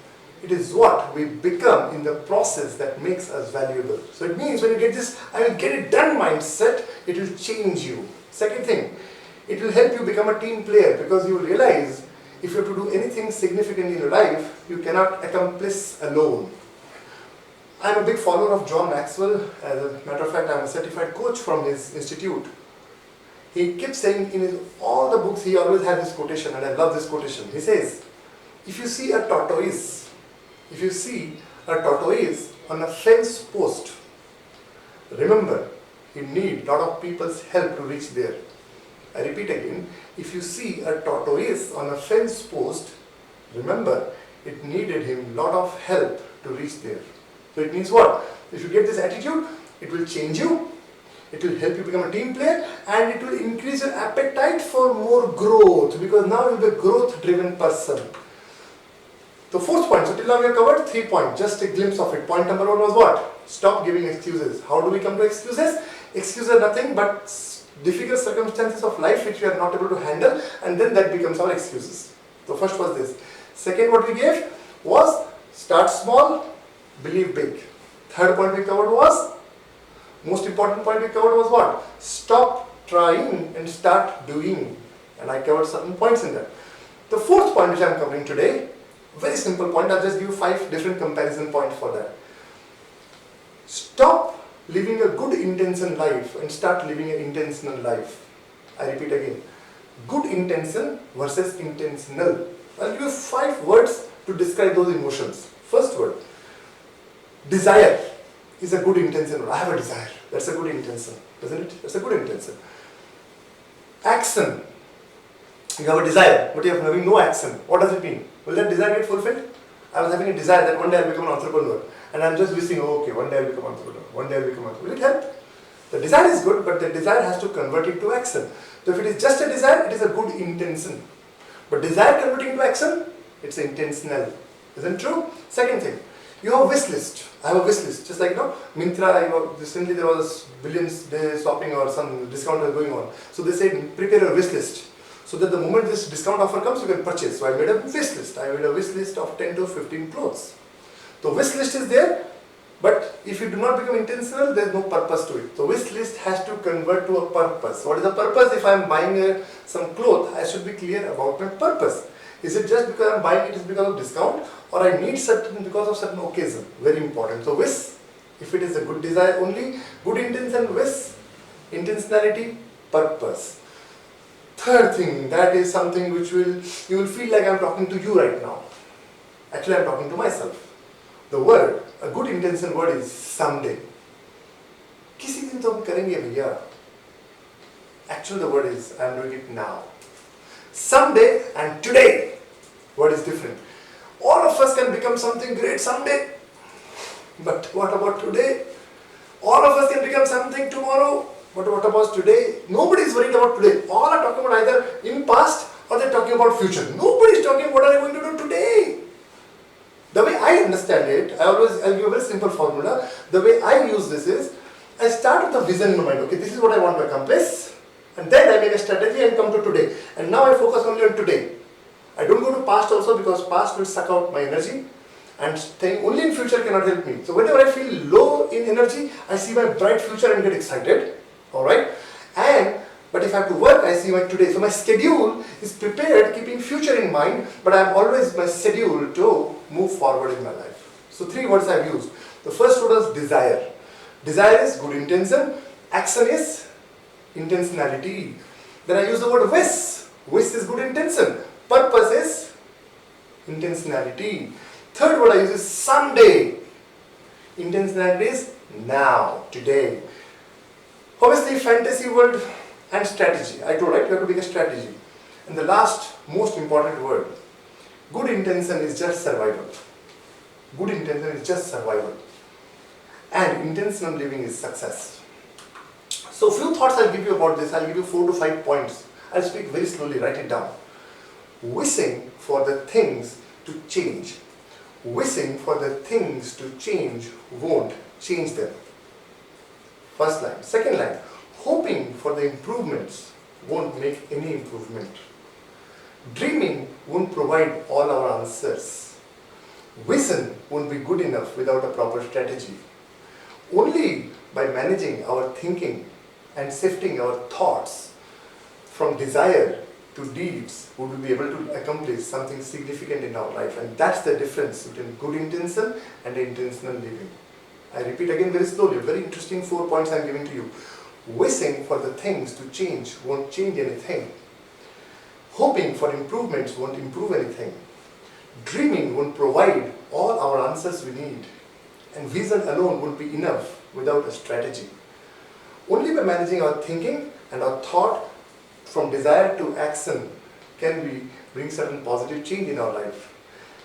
It is what we become in the process that makes us valuable. So it means when you get this, I will get it done mindset, it will change you. Second thing, it will help you become a team player because you will realize if you have to do anything significant in your life, you cannot accomplish alone. I am a big follower of John Maxwell. As a matter of fact, I am a certified coach from his institute. He keeps saying in all the books, he always had this quotation, and I love this quotation. He says, if you see a tortoise on a fence post, remember, you need a lot of people's help to reach there. I repeat again, if you see a tortoise on a fence post, remember, it needed him a lot of help to reach there. So it means what? If you get this attitude, it will change you, it will help you become a team player, and it will increase your appetite for more growth, because now you'll be a growth-driven person. The fourth point, so till now we have covered 3 points, just a glimpse of it. Point number 1 was what? Stop giving excuses. How do we come to excuses? Excuses are nothing but difficult circumstances of life which we are not able to handle, and then that becomes our excuses. So first was this. Second, what we gave was start small, believe big. Third point we covered was, most important point we covered was what? Stop trying and start doing. And I covered certain points in that. The fourth point which I am covering today, very simple point, I'll just give you 5 different comparison points for that. Stop living a good intention life and start living an intentional life. I repeat again. Good intention versus intentional. I'll give you 5 words to describe those emotions. First word, desire is a good intention. I have a desire. That's a good intention, isn't it? That's a good intention. Action. You have a desire, but you are having no action. What does it mean? Will that desire get fulfilled? I was having a desire that one day I'll become an entrepreneur. And I'm just wishing, oh, okay, one day I'll become an entrepreneur. One day I'll become an entrepreneur. Will it help? The desire is good, but the desire has to convert into action. So if it is just a desire, it is a good intention. But desire converting into action, it's intentional. Isn't true? Second thing, you have a wish list. I have a wish list. Just like, Myntra, recently there was Billions Day shopping or some discount was going on. So they said, prepare a wish list. So that the moment this discount offer comes, you can purchase. So I made a wish list. I made a wish list of 10 to 15 clothes. The wish list is there, but if you do not become intentional, there is no purpose to it. The wish list has to convert to a purpose. What is the purpose? If I am buying some clothes, I should be clear about my purpose. Is it just because I am buying it is because of discount, or I need certain because of certain occasion? Very important. So wish, if it is a good desire only, good intention, wish, intentionality, purpose. Third thing, that is something which you will feel like I am talking to you right now. Actually I am talking to myself. The word, a good intention word is someday. किसी दिन तो हम करेंगे भैया. Actually the word is I am doing it now. Someday and today. What is different? All of us can become something great someday. But what about today? All of us can become something tomorrow. But what about today? Nobody is worried about today. All are talking about either in past or they're talking about future. Nobody is talking what are you going to do today. The way I understand it, I'll give a very simple formula. The way I use this is, I start with a vision in my mind. Okay, this is what I want to accomplish. And then I make a strategy and come to today. And now I focus only on today. I don't go to past also because past will suck out my energy. And staying only in future cannot help me. So whenever I feel low in energy, I see my bright future and get excited. Alright? But if I have to work, I see my today. So my schedule is prepared keeping future in mind, but I am always my schedule to move forward in my life. So 3 words I have used. The first word is desire. Desire is good intention. Action is intentionality. Then I use the word wish. Wish is good intention. Purpose is intentionality. Third word I use is someday. Intentionality is now, today. Obviously, fantasy world and strategy. I told, right, you have to make a strategy. And the last, most important word, good intention is just survival. Good intention is just survival. And intentional living is success. So, few thoughts I'll give you about this. I'll give you 4 to 5 points. I'll speak very slowly, write it down. Wishing for the things to change. Wishing for the things to change won't change them. First line. Second line, hoping for the improvements won't make any improvement. Dreaming won't provide all our answers. Vision won't be good enough without a proper strategy. Only by managing our thinking and shifting our thoughts from desire to deeds would we be able to accomplish something significant in our life. And that's the difference between good intention and intentional living. I repeat again very slowly, very interesting 4 points I am giving to you. Wishing for the things to change won't change anything. Hoping for improvements won't improve anything. Dreaming won't provide all our answers we need. And vision alone won't be enough without a strategy. Only by managing our thinking and our thought from desire to action can we bring certain positive change in our life.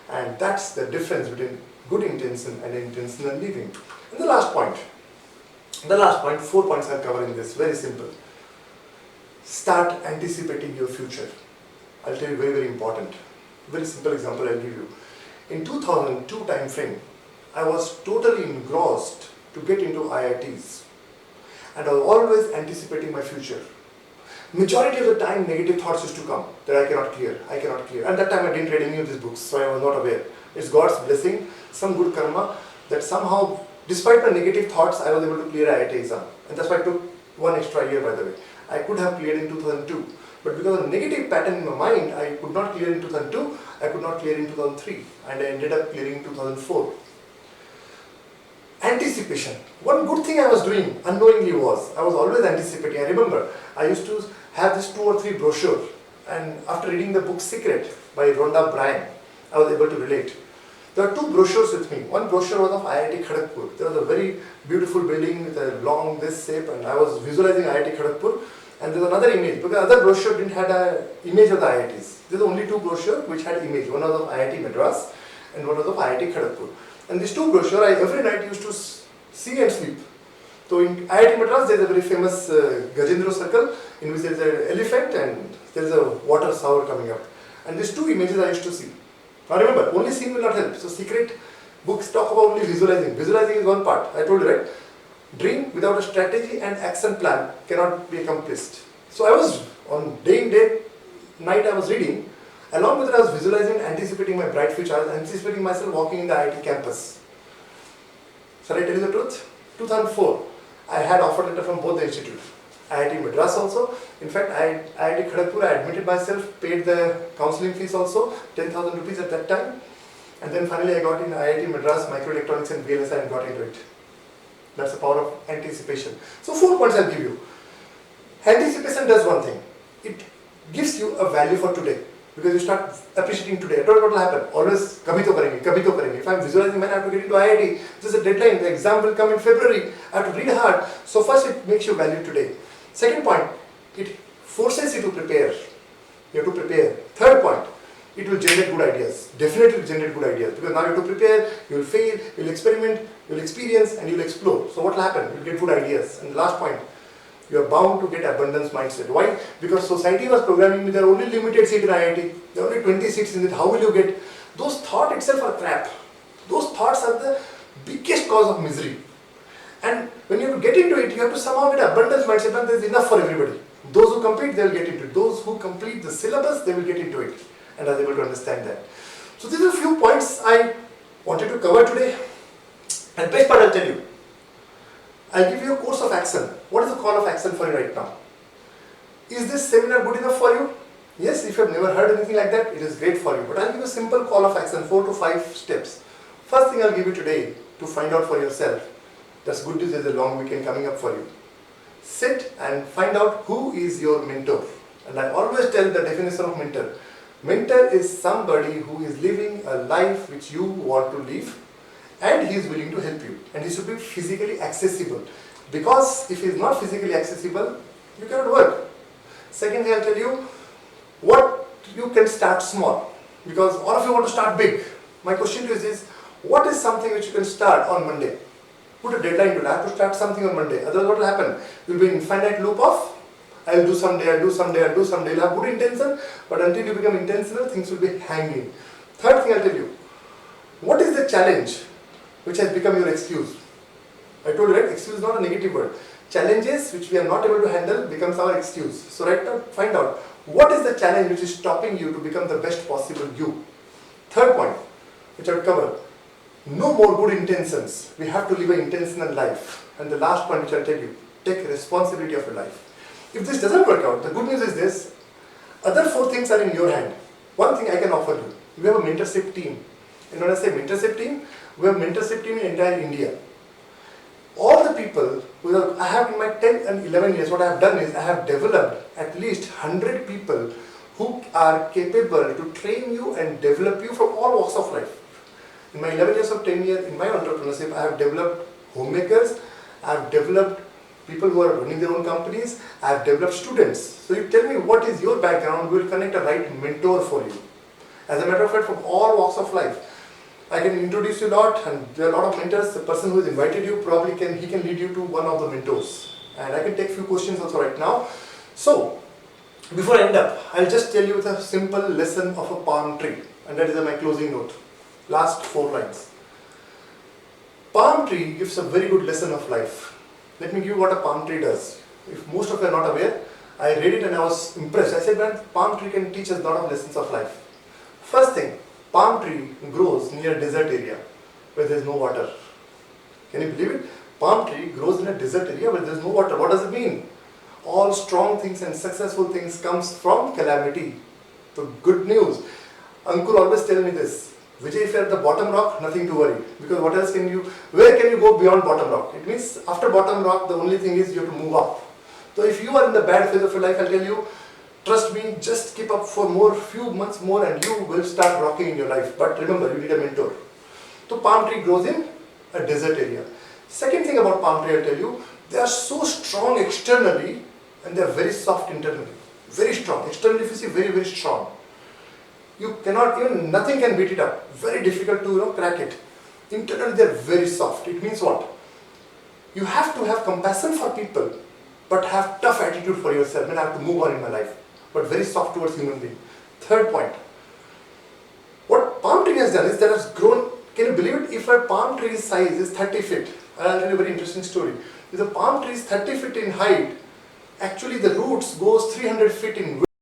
And that's the difference between good intention and intentional living. And the last point, 4 points I'll cover in this, very simple. Start anticipating your future. I'll tell you very, very important. Very simple example I'll give you. In 2002 time frame, I was totally engrossed to get into IITs. And I was always anticipating my future. Majority of the time negative thoughts used to come that I cannot clear. And that time I didn't read any of these books, so I was not aware. It's God's blessing, some good karma, that somehow, despite my negative thoughts, I was able to clear IIT exam. And that's why I took 1 extra year, by the way. I could have cleared in 2002. But because of a negative pattern in my mind, I could not clear in 2002, I could not clear in 2003. And I ended up clearing in 2004. Anticipation. One good thing I was doing unknowingly was, I was always anticipating. I remember, I used to have this 2 or 3 brochure, and after reading the book Secret by Rhonda Bryan, I was able to relate. There are 2 brochures with me. One brochure was of IIT Kharagpur. There was a very beautiful building with a long this shape, and I was visualizing IIT Kharagpur. And there's another image, because the other brochure didn't have an image of the IITs. There's only 2 brochures which had image. One was of IIT Madras and one was of IIT Kharagpur. And these 2 brochures I every night used to see and sleep. So in IIT Madras there is a very famous Gajendra circle in which there is an elephant and there is a water shower coming up. And these 2 images I used to see. Now remember, only seeing will not help. So secret books talk about only visualizing. Visualizing is one part. I told you, right? Dream without a strategy and action plan cannot be accomplished. So I was on day in day night I was reading. Along with it I was visualizing, anticipating my bright future. I was anticipating myself walking in the IIT campus. Shall I tell you the truth? 2004, I had offer letter from both the institutes. IIT Madras also. In fact, IIT Kharagpur, I admitted myself, paid the counseling fees also, 10,000 rupees at that time. And then finally I got in IIT Madras, Microelectronics and VLSI and got into it. That's the power of anticipation. So 4 points I'll give you. Anticipation does one thing. It gives you a value for today. Because you start appreciating today. I don't know what will happen. Always, kabhi to karenge, kabhi to karenge. If I'm visualizing, man, I have to get into IIT. This is a deadline. The exam will come in February. I have to read hard. So first, it makes you value today. Second point, it forces you to prepare. You have to prepare. Third point, it will generate good ideas. Definitely generate good ideas. Because now you have to prepare, you will fail, you will experiment, you will experience, and you will explore. So what will happen? You will get good ideas. And the last point, you are bound to get abundance mindset. Why? Because society was programming me, there are only limited seats in IIT. There are only 20 seats in it. How will you get? Those thoughts itself are crap. Those thoughts are the biggest cause of misery. And when you have to get into it, you have to somehow get abundance mindset, and there is enough for everybody. Those who complete, they will get into it. Those who complete the syllabus, they will get into it. And I was able to understand that. So these are a few points I wanted to cover today. And best part I'll tell you. I'll give you a course of action. What is the call of action for you right now? Is this seminar good enough for you? Yes, if you have never heard anything like that, it is great for you. But I'll give you a simple call of action, 4 to 5 steps. First thing I'll give you today to find out for yourself. That's good news, there's a long weekend coming up for you. Sit and find out who is your mentor. And I always tell the definition of mentor. Mentor is somebody who is living a life which you want to live, and he is willing to help you, and he should be physically accessible, because if he is not physically accessible, you cannot work. Secondly, I'll tell you what you can start small, because all of you want to start big. My question to you is this: what is something which you can start on Monday? Put a deadline to it. I have to start something on Monday, otherwise what will happen? You will be in infinite loop of I'll do someday, I'll do someday, I'll do someday. You'll have good intention, but until you become intentional, things will be hanging. Third thing I'll tell you, what is the challenge which has become your excuse? I told you, right? Excuse is not a negative word. Challenges which we are not able to handle becomes our excuse. So right now, find out what is the challenge which is stopping you to become the best possible you. Third point, which I will cover, no more good intentions. We have to live an intentional life. And the last point which I will tell you, take responsibility of your life. If this doesn't work out, the good news is this, other 4 things are in your hand. One thing I can offer you, we have a mentorship team. And when I say mentorship team, we have a mentorship team in entire India. All the people, I have in my 10 and 11 years, what I have done is, I have developed at least 100 people who are capable to train you and develop you from all walks of life. In my 11 years of 10 years, in my entrepreneurship, I have developed homemakers, I have developed people who are running their own companies, I have developed students. So you tell me what is your background, we will connect a right mentor for you. As a matter of fact, from all walks of life. I can introduce you a lot, and there are a lot of mentors. The person who has invited you probably can lead you to one of the mentors. And I can take few questions also right now. So, before I end up, I'll just tell you with a simple lesson of a palm tree. And that is my closing note. Last 4 lines. Palm tree gives a very good lesson of life. Let me give you what a palm tree does. If most of you are not aware, I read it and I was impressed. I said, man, palm tree can teach us a lot of lessons of life. First thing, palm tree grows near a desert area where there is no water. Can you believe it? Palm tree grows in a desert area where there is no water. What does it mean? All strong things and successful things comes from calamity. So good news. Ankur always tell me this. Vijay, if you are at the bottom rock, nothing to worry. Because what else where can you go beyond bottom rock? It means after bottom rock, the only thing is you have to move up. So if you are in the bad phase of your life, I'll tell you, trust me, just keep up for few months more and you will start rocking in your life. But remember, you need a mentor. So palm tree grows in a desert area. Second thing about palm tree, I'll tell you, they are so strong externally and they are very soft internally. Very strong. Externally, if you see, very, very strong. You cannot, even nothing can beat it up. Very difficult to crack it. Internally, they are very soft. It means what? You have to have compassion for people, but have tough attitude for yourself. And I have to move on in my life, but very soft towards human being. Third point. What palm tree has done is that has grown. Can you believe it? If a palm tree's size is 30 feet, I'll tell you a very interesting story. If the palm tree is 30 feet in height, actually the roots goes 300 feet in width.